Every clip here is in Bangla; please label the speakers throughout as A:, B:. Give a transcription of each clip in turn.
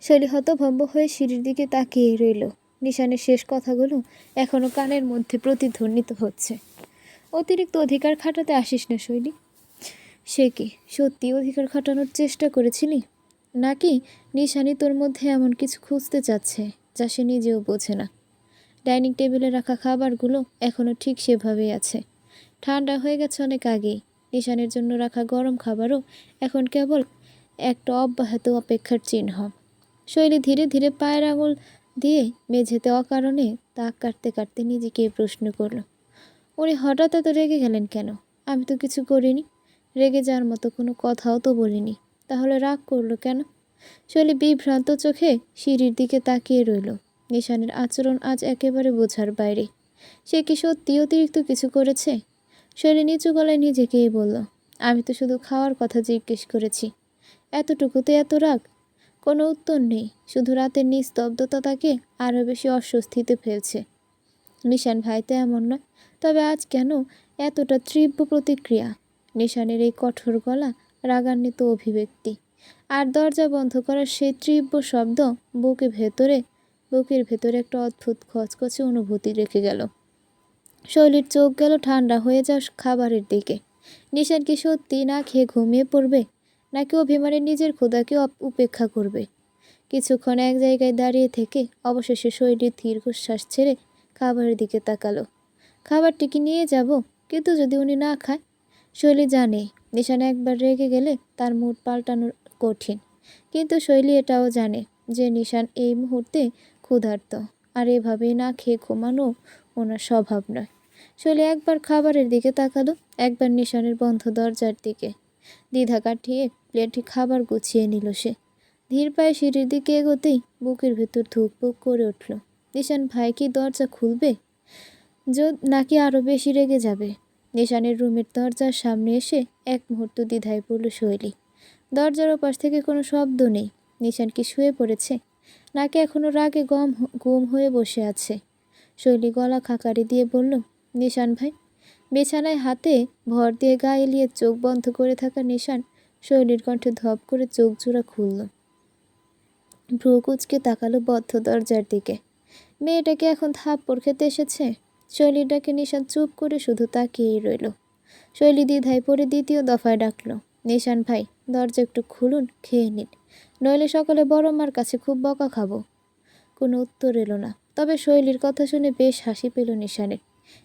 A: শৈলী হতভম্ব হয়ে সিঁড়ির দিকে তাকিয়ে রইল। নিশানের শেষ কথাগুলো এখনো কানের মধ্যে প্রতিধ্বনিত হচ্ছে। অতিরিক্ত অধিকার খাটাতে আসিস না শৈলী। সে কি সত্যি অধিকার খাটানোর চেষ্টা করেছিলি, নাকি নিশানি তোর মধ্যে এমন কিছু খুঁজতে চাচ্ছে যা সে নিজেও বোঝে না? ডাইনিং টেবিলে রাখা খাবারগুলো এখনও ঠিক সেভাবেই আছে। ঠান্ডা হয়ে গেছে অনেক আগেই। নিশানের জন্য রাখা গরম খাবারও এখন কেবল একটা অব্যাহত অপেক্ষার চিহ্ন। শৈলী ধীরে ধীরে পায়ের আঙুল দিয়ে মেঝেতে অকারণে তাক কাটতে কাটতে নিজেকে প্রশ্ন করল, উনি হঠাৎ এত রেগে গেলেন কেন? আমি তো কিছু করিনি, রেগে যাওয়ার মতো কোনো কথাও তো বলিনি, তাহলে রাগ করলো কেন? শৈলী বিভ্রান্ত চোখে সিঁড়ির দিকে তাকিয়ে রইল। নিশানের আচরণ আজ একেবারে বোঝার বাইরে। সে কি সত্যি অতিরিক্ত কিছু করেছে? শৈলী নিচু গলায় নিজেকেই বলল, আমি তো শুধু খাওয়ার কথা জিজ্ঞেস করেছি, এতটুকুতে এত রাগ? কোনো উত্তর নেই, শুধু রাতের নিস্তব্ধতা তাকে আরও বেশি অস্বস্তিতে ফেলছে। নিশান ভাই তো এমন নয়, তবে আজ কেন এতটা তীব্র প্রতিক্রিয়া? নিশানের এই কঠোর গলা, রাগান্বিত অভিব্যক্তি আর দরজা বন্ধ করার সেই তীব্র শব্দ বুকের ভেতরে একটা অদ্ভুত খচখচে অনুভূতি রেখে গেল। শৈলীর চোখ গেল ঠান্ডা হয়ে যাওয়া খাবারের দিকে। নিশান কি সত্যি না খেয়ে ঘুমিয়ে পড়বে, নাকি অভিমানে নিজের ক্ষুধাকে উপেক্ষা করবে? কিছুক্ষণ এক জায়গায় দাঁড়িয়ে থেকে অবশেষে শৈলীর দীর্ঘশ্বাস ছেড়ে খাবারের দিকে তাকালো। খাবারটি কি নিয়ে যাব, কিন্তু যদি উনি না খায়? শৈলী জানে নিশান একবার রেগে গেলে তার মুড পাল্টানো কঠিন, কিন্তু শৈলী এটাও জানে যে নিশান এই মুহূর্তে ক্ষুধার্ত, আর এভাবেই না খেয়ে ঘুমানো ওনার স্বভাব নয়। শৈলী একবার খাবারের দিকে তাকালো, একবার নিশানের বন্ধ দরজার দিকে। দ্বিধা কাটিয়ে প্লেটে খাবার গুছিয়ে নিল সে। ধীর পায়ে সিঁড়ির দিকে এগোতেই বুকের ভেতর ধুকপুক করে উঠল। নিশান ভাই কি দরজা খুলবে, নাকি আরও বেশি রেগে যাবে? নিশানের রুমের দরজার সামনে এসে এক মুহূর্ত দ্বিধায় পড়ল শৈলী। দরজার ওপাশ থেকে কোনো শব্দ নেই। নিশান কি শুয়ে পড়েছে, নাকি এখনো রাগে গুম হয়ে বসে আছে? শৈলী গলা খাকারি দিয়ে বলল, নিশান ভাই। বিছানায় হাতে ভর দিয়ে গা এলিয়ে চোখ বন্ধ করে থাকা নিশান শৈলীর কণ্ঠে ধপ করে চোখ জোড়া খুলল। ভ্রু কুচকে তাকালো বদ্ধ দরজার দিকে। মেয়েটাকে এখন থাপ্পড় খেতে এসেছে? শৈলীটাকে নিশান চুপ করে শুধু তাকিয়েই রইল। শৈলী দ্বিধায় পড়ে দ্বিতীয় দফায় ডাকলো, নিশান ভাই, দরজা একটু খুলুন, খেয়ে নিন, নইলে সকালে বড় মার কাছে খুব বকা খাবো। কোনো উত্তর এলো না। তবে শৈলীর কথা শুনে বেশ হাসি পেল নিশানের।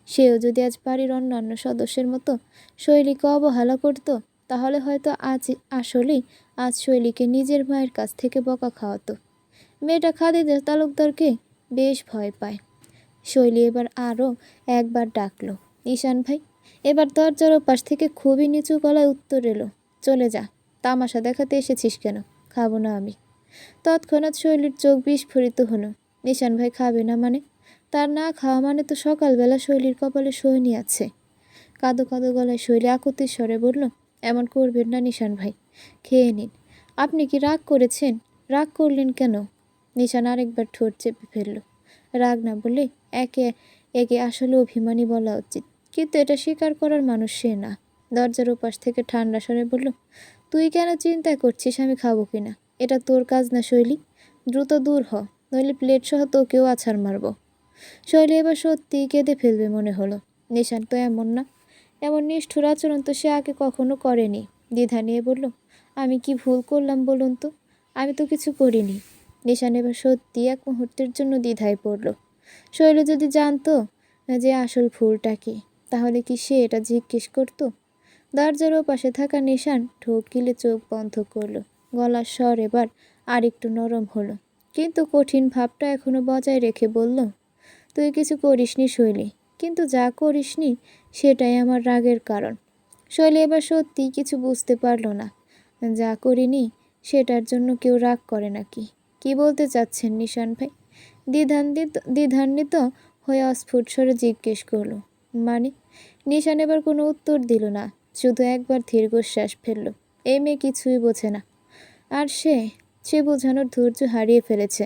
A: সেও যদি আজ বাড়ির অন্যান্য সদস্যের মতো শৈলীকে অবহেলা করত, তাহলে হয়তো আজ শৈলীকে নিজের মায়ের কাছ থেকে বকা খাওয়াতো। মেয়েটা খাদিজা তালুকদারকে বেশ ভয় পায়। শৈলী এবার আরও একবার ডাকলো, নিশান ভাই। এবার দরজার ওপাশ থেকে খুবই নিচু গলায় উত্তর এলো, চলে যা, তামাশা দেখাতে এসেছিস কেন? খাবো না আমি। তৎক্ষণাৎ শৈলীর চোখ বিস্ফোরিত হলো। নিশান ভাই খাবে না মানে? তার না খাওয়া মানে তো সকালবেলা শৈলীর কপালে শোয়নি আছে। কাঁদো কাঁদো গলায় শৈলী আকুতির স্বরে বলল, এমন করবেন না নিশান ভাই, খেয়ে নিন। আপনি কি রাগ করেছেন? রাগ করলেন কেন? নিশান আরেকবার ঠোঁট চেপে ফেলল। রাগ না বলে একে একে আসলে অভিমানী বলা উচিত, কিন্তু এটা স্বীকার করার মানুষ সে না। দরজার ওপাশ থেকে ঠান্ডা স্বরে বলল, তুই কেন চিন্তা করছিস আমি খাবো কিনা? এটা তোর কাজ না শৈলী, দ্রুত দূর হ, নইলে প্লেট সহ তোকেও আছাড় মারব। শৈলী এবার সত্যিই কেঁদে ফেলবে মনে হলো। নিশান তো এমন না, এমন নিষ্ঠুর আচরণ তো সে আগে কখনো করেনি। দ্বিধা নিয়ে বলল, আমি কি ভুল করলাম বলুন তো? আমি তো কিছু করিনি। নিশান এবার সত্যি এক মুহূর্তের জন্য দ্বিধায় পড়ল। শৈলী যদি জানতো যে আসল ভুলটা কি, তাহলে কি সে এটা জিজ্ঞেস করতো? দরজার ওপাশে থাকা নিশান ঢোক গিলে চোখ বন্ধ করল। গলার স্বর এবার আরেকটু নরম হলো, কিন্তু কঠিন ভাবটা এখনো বজায় রেখে বলল, তুই কিছু করিসনি শৈলী, কিন্তু যা করিসনি সেটাই আমার রাগের কারণ। শৈলী এবার সত্যিই কিছু বুঝতে পারল না। যা করিনি সেটার জন্য কেউ রাগ করে নাকি? কি বলতে চাচ্ছেন নিশান ভাই? দ্বিধান্বিত হয়ে অস্ফুট স্বরে জিজ্ঞেস করলো। মানে? নিশান এবার কোনো উত্তর দিল না, শুধু একবার দীর্ঘশ্বাস ফেলল। এই মেয়ে কিছুই বোঝে না, আর সে বোঝানোর ধৈর্য হারিয়ে ফেলেছে।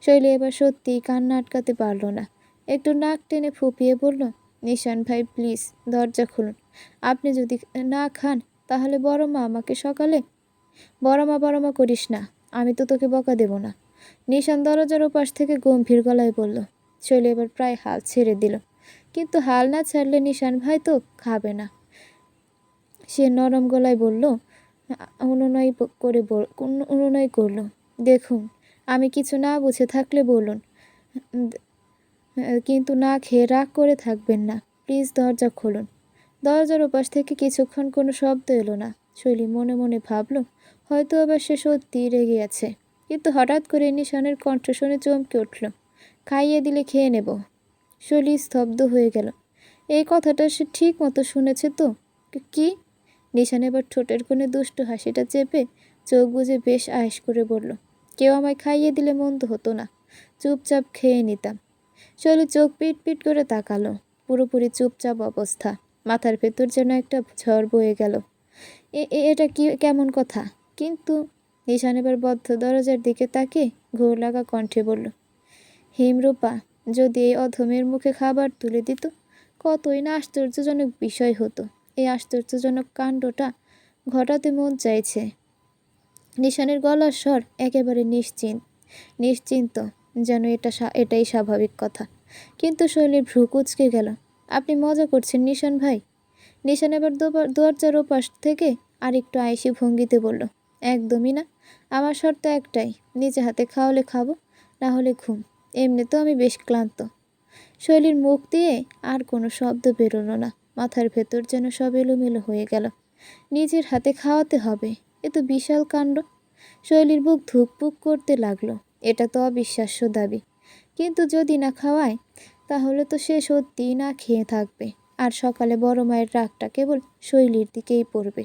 A: শৈলী এবার সত্যিই কান্না আটকাতে পারল না। একটু নাক টেনে ফুপিয়ে বলল, নিশান ভাই প্লিজ দরজা খুলুন। আপনি যদি না খান তাহলে বড় মা করিস না, আমি তো তোকে বকা দেব না। নিশান দরজার ওপাশ থেকে গম্ভীর গলায় বলল। শৈলী এবার প্রায় হাল ছেড়ে দিল, কিন্তু হাল না ছাড়লে নিশান ভাই তো খাবে না। সে নরম গলায় বলল, অনুনয় করল, দেখুন আমি কিছু না বুঝে থাকলে বলুন, কিন্তু না খেয়ে রাগ করে থাকবেন না, প্লিজ দরজা খুলুন। দরজার ওপাশ থেকে কিছুক্ষণ কোনো শব্দ এলো না। শৈলী মনে মনে ভাবল, হয়তো আবার সে সত্যিই রেগে আছে। কিন্তু হঠাৎ করে নিশানের কণ্ঠ শুনে চমকে উঠল। খাইয়ে দিলে খেয়ে নেব। শৈলী স্তব্ধ হয়ে গেল। এই কথাটা সে ঠিক মতো শুনেছে তো? কি? নিশান এবার ঠোঁটের কোণে দুষ্ট হাসিটা চেপে চোখ বুজে বেশ আয়েশ করে বলল, কেউ আমায় খাইয়ে দিলে মন্দ হতো না, চুপচাপ খেয়ে নিতাম। শৈলী চোখ পিট পিট করে তাকালো। পুরোপুরি চুপচাপ অবস্থা। মাথার ভেতর যেন একটা ঝড় বয়ে গেল। এটা কি কেমন কথা? কিন্তু নিশান এবার বদ্ধ দরজার দিকে তাকে ঘোর লাগা কণ্ঠে বলল, হিমরূপা যদি এই অধমের মুখে খাবার তুলে দিত, কতই না আশ্চর্যজনক বিষয় হতো। এই আশ্চর্যজনক কাণ্ডটা ঘটাতে মন চাইছে। নিশানের গলার স্বর একেবারে নিশ্চিন্ত, যেন এটাই স্বাভাবিক কথা। কিন্তু শৈলীর ভ্রু কুঁচকে গেল। আপনি মজা করছেন নিশান ভাই? নিশান এবার দরজার ওপাশ থেকে আরেকটু আয়েসি ভঙ্গিতে বলল, একদমই না। আমার শর্ত একটাই, নিজে হাতে খাওয়ালে খাবো, না হলে ঘুম। এমনি তো আমি বেশ ক্লান্ত। শৈলীর মুখ দিয়ে আর কোনো শব্দ বেরোলো না। মাথার ভেতর যেন সব এলোমেলো হয়ে গেল। নিজের হাতে খাওয়াতে হবে, এ তো বিশাল কাণ্ড। শৈলীর বুক ধুকপুক করতে লাগলো। এটা তো অবিশ্বাস্য দাবি। কিন্তু যদি না খাওয়ায়, তাহলে তো সে সত্যিই না খেয়ে থাকবে। আর সকালে বড় মায়ের রাগটা কেবল শৈলীর দিকেই পড়বে।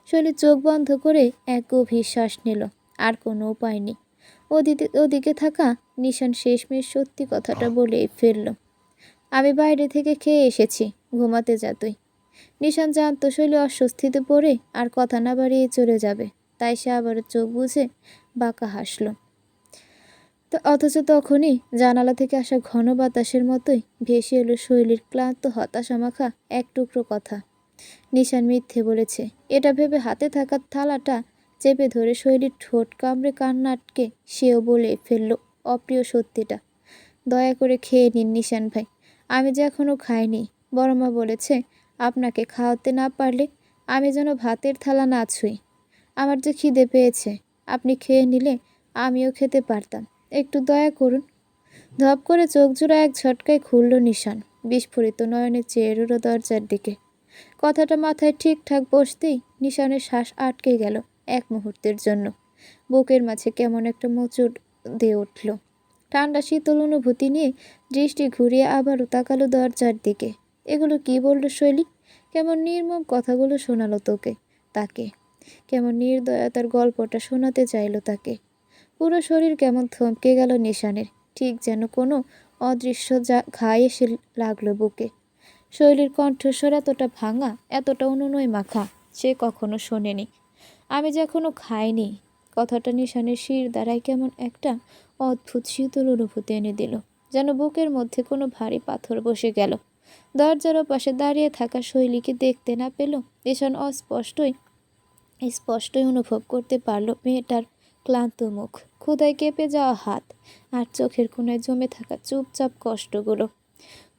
A: শৈলী চোখ বন্ধ করে এক গভীর শ্বাস নিল। আর কোনো উপায় নেই। ওদিকে থাকা নিশান শেষমেশ সত্যি কথাটা বলেই ফেলল, আমি বাইরে থেকে খেয়ে এসেছি, ঘুমাতে যা তুই। নিশান জানতো শৈলী অস্বস্তিতে পড়ে আর কথা না বাড়িয়ে চলে যাবে, তাই সে আবার চোখ বুজে বাঁকা হাসল। অথচ তখনই জানালা থেকে আসা ঘন বাতাসের মতোই ভেসে এলো শৈলীর ক্লান্ত হতাশা মাখা এক টুকরো কথা। নিশান মিথ্যে বলেছে, এটা ভেবে হাতে থাকা থালাটা চেপে ধরে শৈলীর ঠোঁট কামড়ে কান্না আটকে সেও বলে ফেলল অপ্রিয় সত্যিটা, দয়া করে খেয়ে নিন নিশান ভাই, আমি যে এখনও খাইনি। বড় মা বলেছে আপনাকে খাওয়াতে না পারলে আমি যেন ভাতের থালা না ছুঁই। আমার যে খিদে পেয়েছে, আপনি খেয়ে নিলে আমিও খেতে পারতাম, একটু দয়া করুন। ধপ করে চোখ জোড়া এক ঝটকায় খুলল নিশান। বিস্ফোরিত নয়নে চেয়ে রইল দরজার দিকে। কথাটা মাথায় ঠিকঠাক বসতেই নিশানের শ্বাস আটকে গেল এক মুহূর্তের জন্য। বুকের মাঝে কেমন একটা মোচড় দিয়ে উঠল। ঠান্ডা শীতল অনুভূতি নিয়ে দৃষ্টি ঘুরিয়ে আবারও তাকালো দরজার দিকে। এগুলো কি বলল শৈলী? কেমন নির্মম কথাগুলো শোনালো তাকে। কেমন নির্দয়তার গল্পটা শোনাতে চাইলো তাকে। পুরো শরীর কেমন থমকে গেল নিশানের, ঠিক যেন কোনো অদৃশ্য ঘা এসে লাগলো বুকে। শৈলীর কণ্ঠস্বর এতটা ভাঙা, এতটা অনুনয় মাখা সে কখনো শোনেনি। আমি যে এখনো খাইনি, কথাটা নিশানের শির দ্বারাই কেমন একটা অদ্ভুত শীতল অনুভূতি এনে দিল, যেন বুকের মধ্যে কোনো ভারী পাথর বসে গেল। দরজার পাশে দাঁড়িয়ে থাকা শৈলীকে দেখতে না পেল নিশান স্পষ্টই অনুভব করতে পারল মেয়েটার ক্লান্ত মুখ, ক্ষুধায় কেঁপে যাওয়া হাত, আর চোখের কোণায় জমে থাকা চুপচাপ কষ্টগুলো।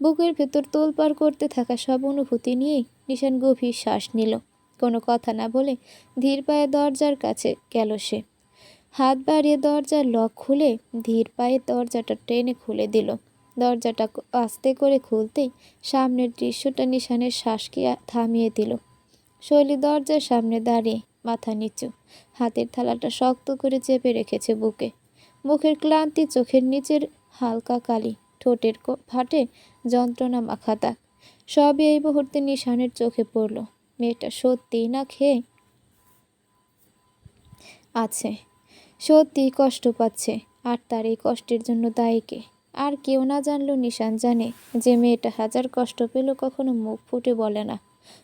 A: বুকের ভেতর তোলপাড় করতে থাকা সব অনুভূতি নিয়েই নিশান গভীর শ্বাস নিল। কোনো কথা না বলে ধীর পায়ে দরজার কাছে গেল সে। হাত বাড়িয়ে দরজার লক খুলে ধীর পায়ে দরজাটা টেনে খুলে দিল। দরজাটা আস্তে করে খুলতেই সামনের দৃশ্যটা নিশানের শ্বাসকে থামিয়ে দিল। শৈলী দরজার সামনে দাঁড়িয়ে, মাথা নিচু, হাতের থালাটা শক্ত করে চেপে রেখেছে বুকে। মুখের ক্লান্তি, চোখের নিচের হালকা কালি, ঠোঁটের ফাটে যন্ত্রণা মাখা দাগ, সবই এই মুহূর্তে নিশানের চোখে পড়ল। মেয়েটা সত্যিই না খেয়ে আছে, সত্যিই কষ্ট পাচ্ছে, আর তার এই কষ্টের জন্য দায়ী কে? আর কেউ না জানলেও নিশান জানে যে মেয়েটা হাজার কষ্ট পেলেও কখনো মুখ ফুটে বলে না,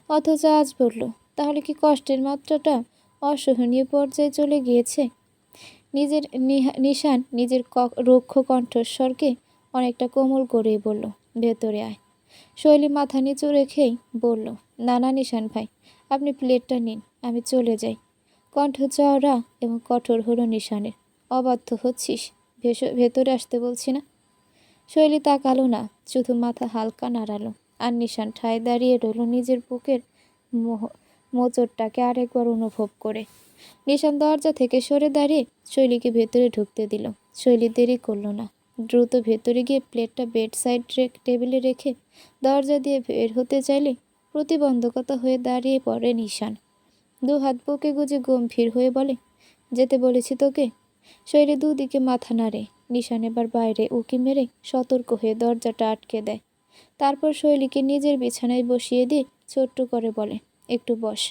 A: অথচ আজ বলল। তাহলে কি কষ্টের মাত্রাটা অসহনীয় পর্যায়ে চলে গিয়েছে? নিশান নিজের রুক্ষ কণ্ঠস্বরকে অনেকটা কোমল করেই বলল, ভেতরে আয়। শৈলী মাথা নিচু রেখেই বলল, না না নিশান ভাই, আপনি প্লেটটা নিন, আমি চলে যাই। কণ্ঠ চওড়া এবং কঠোর হলো নিশানের। অবাধ্য হচ্ছিস? ভেতরে আসতে বলছি না? শৈলী তাকালো না, শুধু মাথা হালকা নাড়ালো। আর নিশান ঠায় দাঁড়িয়ে রইল নিজের বুকের মোচড়টাকে আরেকবার অনুভব করে। নিশান দরজা থেকে সরে দাঁড়িয়ে শৈলীকে ভেতরে ঢুকতে দিল। শৈলী দেরি করলো না, দ্রুত ভেতরে গিয়ে প্লেটটা বেড সাইড টেবিলে রেখে দরজা দিয়ে বের হতে চাইলে প্রতিবন্ধকতা হয়ে দাঁড়িয়ে পড়ে নিশান। দু হাত বুকে গুজে গম্ভীর হয়ে বলে, যেতে বলেছি তোকে। শৈলী দুদিকে মাথা নাড়ে। নিশান এবার বাইরে উকি মেরে সতর্ক হয়ে দরজাটা আটকে দেয়। তারপর শৈলীকে নিজের বিছানায় বসিয়ে দিয়ে ছোট্ট করে বলে, একটু বস,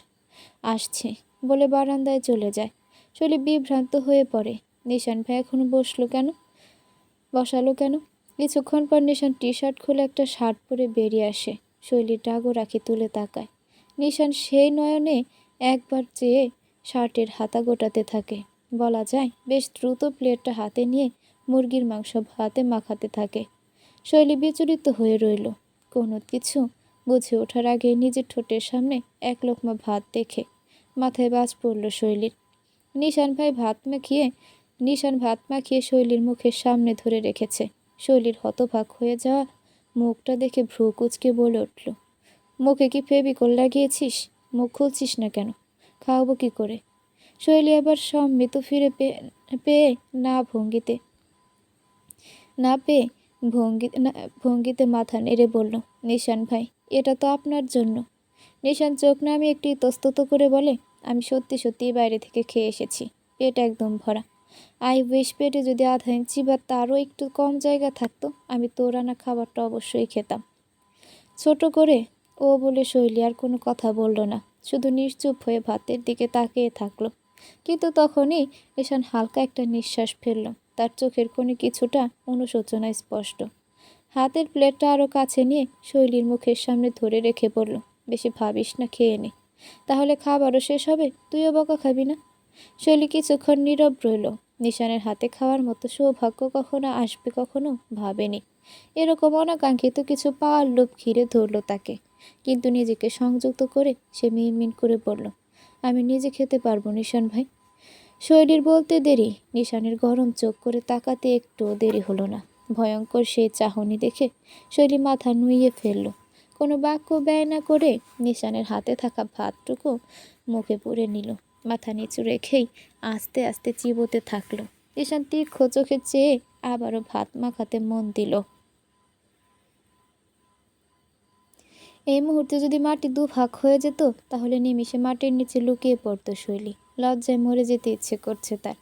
A: আসছে, বলে বারান্দায় চলে যায়। শৈলী বিভ্রান্ত হয়ে পড়ে। নিশান ভাই এখনো বসালো কেন? কিছুক্ষণ পর নিশান টি শার্ট খুলে একটা শার্ট পরে বেরিয়ে আসে। শৈলী ডাগো রাখি তুলে তাকায়। নিশান সেই নয়নে একবার চেয়ে শার্টের হাতা গোটাতে থাকে। বলা যায় বেশ দ্রুত প্লেটটা হাতে নিয়ে মুরগির মাংস ভাতে মাখাতে থাকে। শৈলী বিচলিত হয়ে রইল। কোনো কিছু বুঝে ওঠার আগে নিজের ঠোঁটের সামনে এক লোকমা ভাত দেখে মাথায় বাজ পড়ল শৈলীর। নিশান ভাত মাখিয়ে শৈলীর মুখের সামনে ধরে রেখেছে। শৈলীর হতবাক হয়ে যাওয়া মুখটা দেখে ভ্রু কুঁচকে বলে উঠল, মুখে কি ফেভিকল লাগিয়েছিস? মুখ খুলছিস না কেন? খাওয়াবো কি করে? শৈলী আবার সম্মিত ফিরে পেয়ে না ভঙ্গিতে না পেয়ে ভঙ্গিতে মাথা নেড়ে বলল, নিশান ভাই, এটা তো আপনার জন্য। নিশান চোখ নামিয়ে একটু ইতস্তত করে বলে, আমি সত্যি সত্যিই বাইরে থেকে খেয়ে এসেছি, পেট একদম ভরা। আই উইশ পেটে যদি আধা ইঞ্চি বা তারও একটু কম জায়গা থাকতো, আমি তোর আনা খাবারটা অবশ্যই খেতাম। ছোট করে ও বলে শৈলী আর কোনো কথা বলল না, শুধু নিশ্চুপ হয়ে ভাতের দিকে তাকিয়ে থাকলো। কিন্তু তখনই নিশান হালকা একটা নিঃশ্বাস ফেলল। তার চোখের কোণে কিছুটা অনুশোচনা স্পষ্ট। হাতের প্লেটটা আরও কাছে নিয়ে শৈলীর মুখের সামনে ধরে রেখে বলল, বেশি ভাবিস না, খেয়ে নে, তাহলে খাবারও শেষ হবে, তুইও বকা খাবি না। শৈলী কিছুক্ষণ নীরব রইল। নিশানের হাতে খাওয়ার মতো সৌভাগ্য কখনো আসবে কখনো ভাবেনি। এরকম অনাকাঙ্ক্ষিত কিছু পাওয়ার লোভ ঘিরে ধরল তাকে। কিন্তু নিজেকে সংযুক্ত করে সে মিনমিন করে বলল, আমি নিজে খেতে পারবো নিশান ভাই। শৈলীর বলতে দেরি, নিশানের গরম চোখ করে তাকাতে একটু দেরি হলো না। ভয়ঙ্কর সেই চাহনি দেখে শৈলী মাথা নুইয়ে ফেলল। কোনো বাক্য ব্যয় না করে নিশানের হাতে থাকা ভাতটুকু মুখে পুরে নিল। মাথা নিচু রেখেই আস্তে আস্তে চিবোতে থাকলো। নিশান তীক্ষ্ণ চোখে চেয়ে আবারও ভাত মাখাতে মন দিল। এই মুহূর্তে যদি মাটি দুভাগ হয়ে যেত, তাহলে নিমিষে মাটির নিচে লুকিয়ে পড়তো শৈলী। লজ্জায় মরে যেতে ইচ্ছে করছে তার।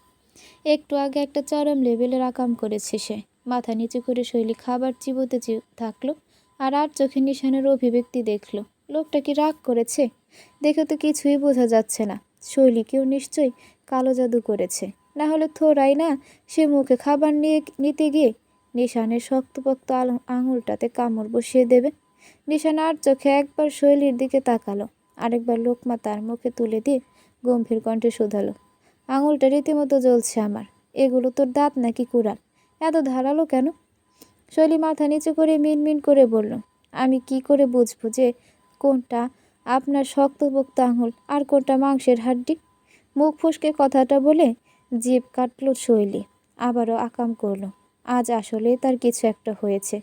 A: একটু আগে একটা চরম লেভেলের আকাম করেছে সে। মাথা নিচু করে শৈলী খাবার চিবোতে থাকলো। আর চোখে নিশানের অভিব্যক্তি দেখলো। লোকটা কি রাগ করেছে? দেখে তো কিছুই বোঝা যাচ্ছে না। শৈলীকেও নিশ্চয়ই কালো জাদু করেছে, না হলে থোড়াই না সে মুখে খাবার নিতে গিয়ে নিশানের শক্তপোক্ত আঙুলটাতে কামড় বসিয়ে দেবে। নিশান আর চোখে একবার শৈলীর দিকে তাকালো, আরেকবার লোকমা তার মুখে তুলে দিয়ে গম্ভীর কণ্ঠে শুধালো, আঙুলটা রীতিমতো জ্বলছে আমার। এগুলো তোর দাঁত নাকি কুড়াল? এত ধারালো কেন? শৈলী মাথা নিচু করে মিনমিন করে বলল, আমি কি করে বুঝবো যে কোনটা আপনার শক্তপোক্ত আঙুল আর কোনটা মাংসের হাড্ডি? মুখ ফসকে কথাটা বলে জিভ কাটল শৈলী। আবারও আকাম করল। আজ আসলেই তার কিছু একটা হয়েছে।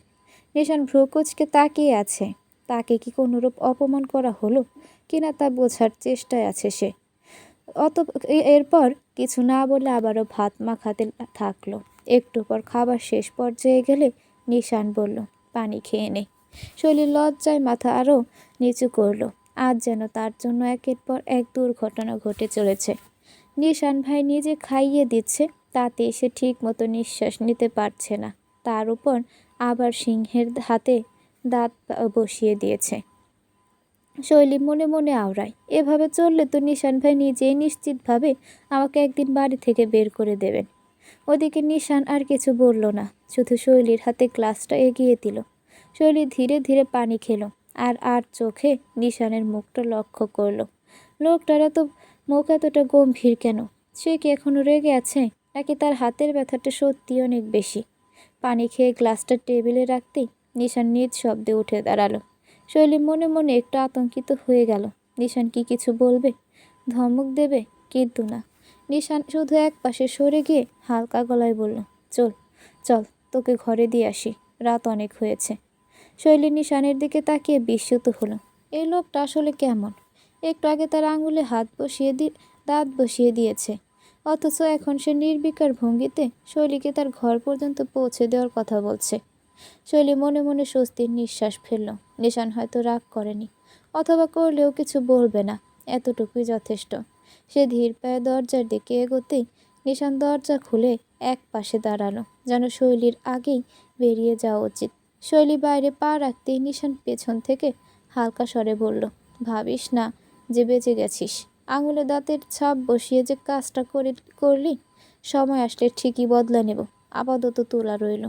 A: নিশান ভ্রু কুঁচকে তাকিয়ে আছে। তাকে কি কোনোরূপ অপমান করা হলো কিনা তা বোঝার চেষ্টায় আছে সে। এরপর কিছু না বলে আবারও ভাত মাখাতে থাকলো। একটু পর খাবার শেষ পর্যায়ে গেলে নিশান বলল, পানি খেয়ে নে। শৈলীর লজ্জায় মাথা আরও নিচু করলো। আজ যেন তার জন্য একের পর এক দুর্ঘটনা ঘটে চলেছে। নিশান ভাই নিজে খাইয়ে দিচ্ছে, তাতে সে ঠিক মতো নিঃশ্বাস নিতে পারছে না। তার উপর আবার সিংহের হাতে দাঁত বসিয়ে দিয়েছে। শৈলী মনে মনে আওড়ায়, এভাবে চললে তো নিশান ভাই নিজেই নিশ্চিতভাবে আমাকে একদিন বাড়ি থেকে বের করে দেবেন। ওদিকে নিশান আর কিছু বলল না, শুধু শৈলীর হাতে গ্লাসটা এগিয়ে দিল। শৈলী ধীরে ধীরে পানি খেলো আর চোখে নিশানের মুখটা লক্ষ্য করলো। লোকটার মুখ এতটা গম্ভীর কেন? সে কি এখনো রেগে আছে, নাকি তার হাতের ব্যথাটা সত্যি অনেক বেশি? পানি খেয়ে গ্লাসটা টেবিলে রাখতেই নিশান নিজ শব্দে উঠে দাঁড়ালো। শৈলী মনে মনে একটু আতঙ্কিত হয়ে গেল। নিশান কি কিছু বলবে, ধমক দেবে? কিন্তু না, নিশান শুধু এক পাশে সরে গিয়ে হালকা গলায় বলল, চল চল, তোকে ঘরে দিয়ে আসি, রাত অনেক হয়েছে। শৈলী নিশানের দিকে তাকিয়ে বিস্মিত হলো। এই লোকটা আসলে কেমন? একটু আগে তার আঙুলে দাঁত বসিয়ে দিয়েছে, অথচ এখন সে নির্বিকার ভঙ্গিতে শৈলীকে তার ঘর পর্যন্ত পৌঁছে দেওয়ার কথা বলছে। শৈলী মনে মনে স্বস্তির নিঃশ্বাস ফেলল। নিশান হয়তো রাগ করেনি, অথবা করলেও কিছু বলবে না, এতটুকুই যথেষ্ট। সে ধীর পায়ে দরজার দিকে এগোতেই নিশান দরজা খুলে এক পাশে দাঁড়ালো, যেন শৈলীর আগেই বেরিয়ে যাওয়া উচিত। শৈলী বাইরে পা রাখতেই নিশান পেছন থেকে হালকা স্বরে বলল, ভাবিস না যে বেঁচে গেছিস। আঙুলে দাঁতের ছাপ বসিয়ে যে কাজটা করলি, সময় আসলে ঠিকই বদলা নেব, আপাতত তোলা রইল।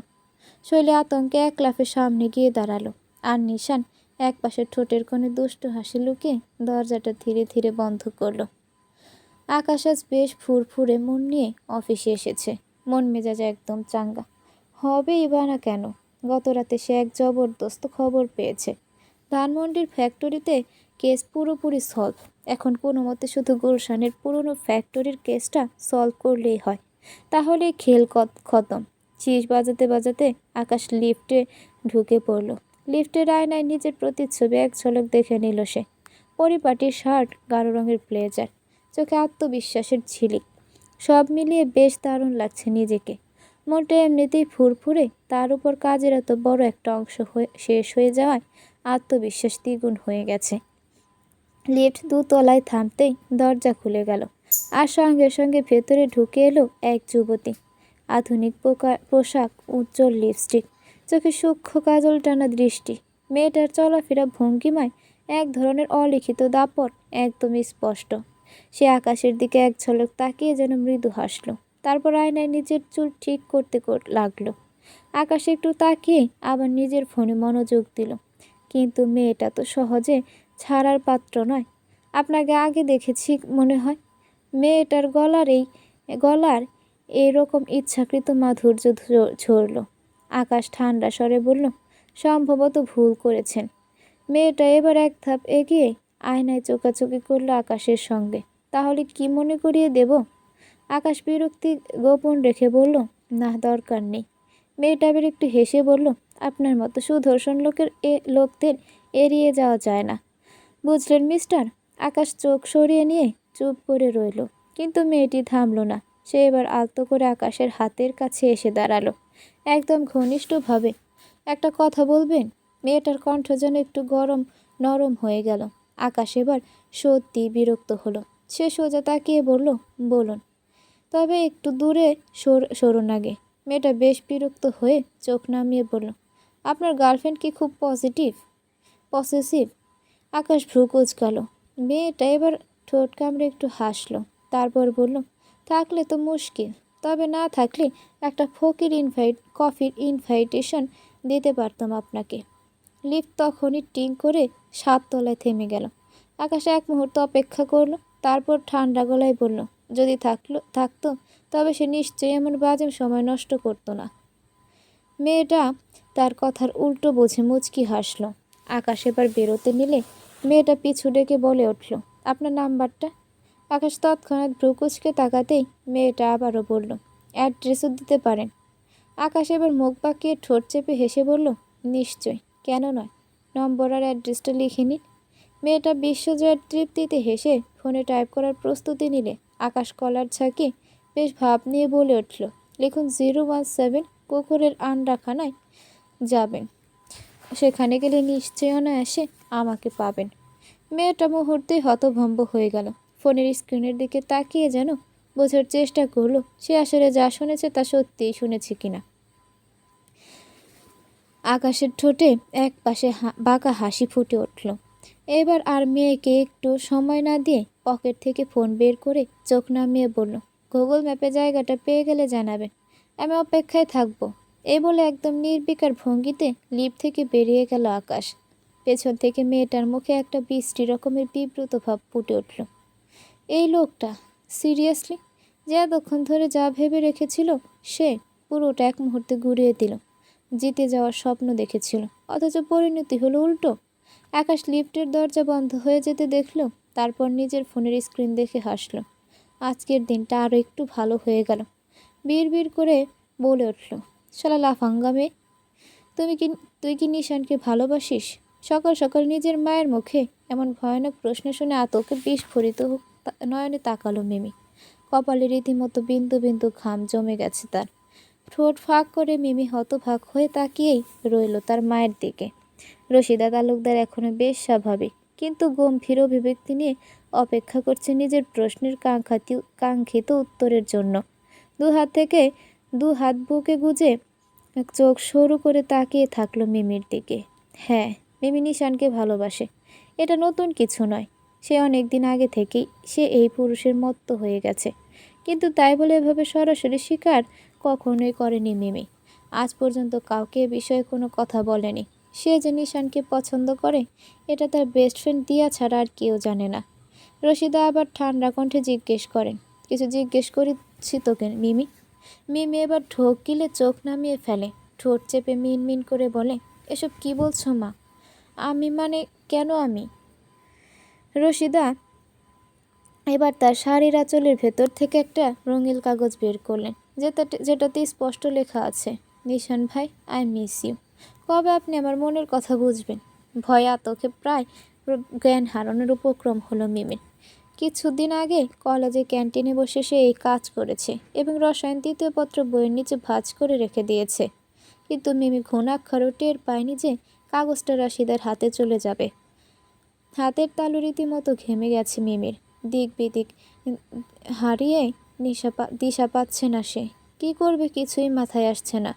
A: শৈলী আতঙ্কে এক লাফে সামনে গিয়ে দাঁড়ালো, আর নিশান এক পাশে ঠোঁটের কোণে দুষ্টু হাসি লুকিয়ে দরজাটা ধীরে ধীরে বন্ধ করলো। আকাশ আজ বেশ ফুরফুরে মন নিয়ে অফিসে এসেছে। মন মেজাজ একদম চাঙ্গা। হবেই বা না কেন, গত রাতে সে এক জবরদস্ত খবর পেয়েছে। ধানমন্ডির ফ্যাক্টরিতে কেস পুরোপুরি সলভ। এখন কোনো মতে শুধু গুলশানের পুরনো ফ্যাক্টরির কেসটা সলভ করলেই হয়, তাহলে খেল খতম। শীষ বাজাতে বাজাতে আকাশ লিফটে ঢুকে পড়ল। লিফটের আয়নায় নিজের প্রতিচ্ছবি এক ঝলক দেখে নিল সে। পরিপাটি শার্ট, গাঢ় রঙের ব্লেজার, চোখে আত্মবিশ্বাসের ঝিলিক, সব মিলিয়ে বেশ দারুণ লাগছে নিজেকে। মনটা এমনিতেই ফুরফুরে, তার উপর কাজের এত বড় একটা অংশ শেষ হয়ে যাওয়ায় আত্মবিশ্বাস দ্বিগুণ হয়ে গেছে। লিফট 2 তলায় থামতেই দরজা খুলে গেল, আর সঙ্গে সঙ্গে ভেতরে ঢুকে এলো এক যুবতী। আধুনিক পোশাক, উজ্জ্বল লিপস্টিক, চোখে সূক্ষ্ম কাজল টানা দৃষ্টি। মেয়েটার চলাফেরা ভঙ্গিমায় এক ধরনের অলিখিত দাপট একদমই স্পষ্ট। সে আকাশের দিকে এক ঝলক তাকিয়ে যেন মৃদু হাসল, তারপর আয়নায় নিজের চুল ঠিক করতে লাগলো। আকাশ একটু তাকিয়ে আবার নিজের ফোনে মনোযোগ দিল। কিন্তু মেয়েটা তো সহজে ছাড়ার পাত্র নয়। আপনাকে আগে দেখেছি মনে হয়। মেয়েটার গলার এইরকম ইচ্ছাকৃত মাধুর্য ঝরল। আকাশ ঠান্ডা স্বরে বলল, সম্ভবত ভুল করেছেন। মেয়েটা এবার এক ধাপ এগিয়ে আয়নায় চোকাচোকি করলো আকাশের সঙ্গে। তাহলে কি মনে করিয়ে দেব? আকাশ বিরক্তি গোপন রেখে বলল, না, দরকার নেই। মেয়েটা আবার একটু হেসে বলল, আপনার মতো সুদর্শন লোকদের এড়িয়ে যাওয়া যায় না, বুঝলেন মিস্টার? আকাশ চোখ সরিয়ে নিয়ে চুপ করে রইল, কিন্তু মেয়েটি থামল না। সে এবার আলতো করে আকাশের হাতের কাছে এসে দাঁড়ালো, একদম ঘনিষ্ঠভাবে। একটা কথা বলবেন? মেয়েটার কণ্ঠ যেন একটু নরম হয়ে গেল। আকাশ এবার সত্যি বিরক্ত হলো। সে সোজা তাকিয়ে বলল, বলুন, তবে একটু দূরে সরুন আগে। মেয়েটা বেশ বিরক্ত হয়ে চোখ নামিয়ে বলল, আপনার গার্লফ্রেন্ড কি খুব পসেসিভ? আকাশ ভ্রু কুঁচকাল। মেয়েটা এবার ঠোঁট কামড়ে একটু হাসলো, তারপর বলল, থাকলে তো মুশকিল, তবে না থাকলে একটা কফির ইনভাইটেশন দিতে পারতাম আপনাকে। লিফট তখনই টিং করে 7 তলায় থেমে গেল। আকাশ এক মুহূর্ত অপেক্ষা করলো, তারপর ঠান্ডা গলায় বলল, যদি থাকতো তবে সে নিশ্চয়ই এমন বাজে সময় নষ্ট করতো না। মেয়েটা তার কথার উল্টো বুঝে মুচকি হাসল। আকাশ এবার বেরোতে নিলে মেয়েটা পিছু ডেকে বলে উঠল, আপনার নাম্বারটা? আকাশ তৎক্ষণাৎ ভ্রু কুঁচকে তাকাতেই মেয়েটা আবারও বলল, অ্যাড্রেসও দিতে পারেন। আকাশ এবার মুখ বাঁকিয়ে ঠোঁট চেপে হেসে বলল, নিশ্চয়, কেন নয়, নম্বর আর অ্যাড্রেসটা লিখে নিন। মেয়েটা বিশ্বজয়ের তৃপ্তিতে হেসে ফোনে টাইপ করার প্রস্তুতি নিলে আকাশ কলার ঝাঁকিয়ে বেশ ভাব নিয়ে বলে উঠল, লিখুন 017 কুকুরের আন্ডাখানায় যাবেন, সেখানে গেলে নিশ্চয় অনায়াসে আমাকে পাবেন। মেয়েটা মুহূর্তেই হতভম্ব হয়ে গেল। ফোনের স্ক্রিনের দিকে তাকিয়ে যেন বোঝার চেষ্টা করলো সে আসলে যা শুনেছে তা সত্যিই শুনেছে কিনা। আকাশের ঠোঁটে এক পাশে বাঁকা হাসি ফুটে উঠল। এবার আর মেয়েকে একটু সময় না দিয়ে পকেট থেকে ফোন বের করে চোখ নামিয়ে বলল, গুগল ম্যাপে জায়গাটা পেয়ে গেলে জানাবেন, আমি অপেক্ষায় থাকবো। এই বলে একদম নির্বিকার ভঙ্গিতে লিফট থেকে বেরিয়ে গেল আকাশ। পেছন থেকে মেয়েটার মুখে একটা বিশ্রী রকমের বিব্রত ভাব ফুটে উঠল। এই লোকটা সিরিয়াসলি যে এতক্ষণ ধরে যা ভেবে রেখেছিল সে পুরোটা এক মুহূর্তে ঘুরিয়ে দিল। জিতে যাওয়ার স্বপ্ন দেখেছিল, অথচ পরিণতি হলো উল্টো। আকাশ লিফটের দরজা বন্ধ হয়ে যেতে দেখল, তারপর নিজের ফোনের স্ক্রিন দেখে হাসল। আজকের দিনটা আরও একটু ভালো হয়ে গেল। বিড় করে বলে উঠল, শালা লাফাঙ্গা মেয়ে, তুমি কি তুই কি নিশানকে ভালোবাসিস? সকাল সকাল নিজের মায়ের মুখে এমন ভয়ানক প্রশ্ন শুনে আতকে বিস্ফোরিত নয়নে তাকালো মিমি। কপালে রীতিমতো বিন্দু বিন্দু ঘাম জমে গেছে তার। ঠোঁট ফাঁক করে মিমি হতভাগ হয়ে তাকিয়েই রইল তার মায়ের দিকে। রশিদা তালুকদার এখনো বেশ স্বাভাবিক, কিন্তু গম্ভীর অভিব্যক্তি নিয়ে অপেক্ষা করছে নিজের প্রশ্নের কাঙ্ক্ষিত উত্তরের জন্য। দু হাত বুকে গুজে চোখ সরু করে তাকিয়ে থাকলো মিমির দিকে। হ্যাঁ, মিমি নিশানকে ভালোবাসে, এটা নতুন কিছু নয়। সে অনেক দিন আগে থেকেই সে এই পুরুষের মত্ত হয়ে গেছে, কিন্তু তাই বলে এভাবে সরাসরি স্বীকার কখনোই করেনি মিমি। আজ পর্যন্ত কাউকে এ বিষয়ে কোনো কথা বলেনি। সে যে নিশানকে পছন্দ করে এটা তার বেস্ট ফ্রেন্ড দিয়া ছাড়া আর কেউ জানে না। রশিদা আবার ঠান্ডা কণ্ঠে জিজ্ঞেস করেন, কিছু জিজ্ঞেস করেছি তোকে মিমি? মিমি এবার ঢোক গিলে চোখ নামিয়ে ফেলে, ঠোঁট চেপে মিন মিন করে বলে, এসব কি বলছো মা? আমি মানে কেন আমি? রশিদা এবার তার শাড়ির আঁচলের ভেতর থেকে একটা রঙিন কাগজ বের করলেন, যেটাতে স্পষ্ট লেখা আছে, নিশান ভাই, আই মিস ইউ। কবে আপনি আমার মনের কথা বুঝবেন? ভয়ে আতকে প্রায় জ্ঞান হারানোর উপক্রম হলো মিমির। কিছুদিন আগে কলেজে ক্যান্টিনে বসে সে এই কাজ করেছে এবং রসায়ন তৃতীয় পত্র বইয়ের নিচে ভাঁজ করে রেখে দিয়েছে। কিন্তু মিমি ঘুণাক্ষরেও টের পায়নি যে কাগজটা রাশিদার হাতে চলে যাবে। হাতের তালু রীতিমতো ঘেমে গেছে মিমির। দিক বিদিক হারিয়ে দিশা পাচ্ছে না সে। কি করবে কিছুই মাথায় আসছে না।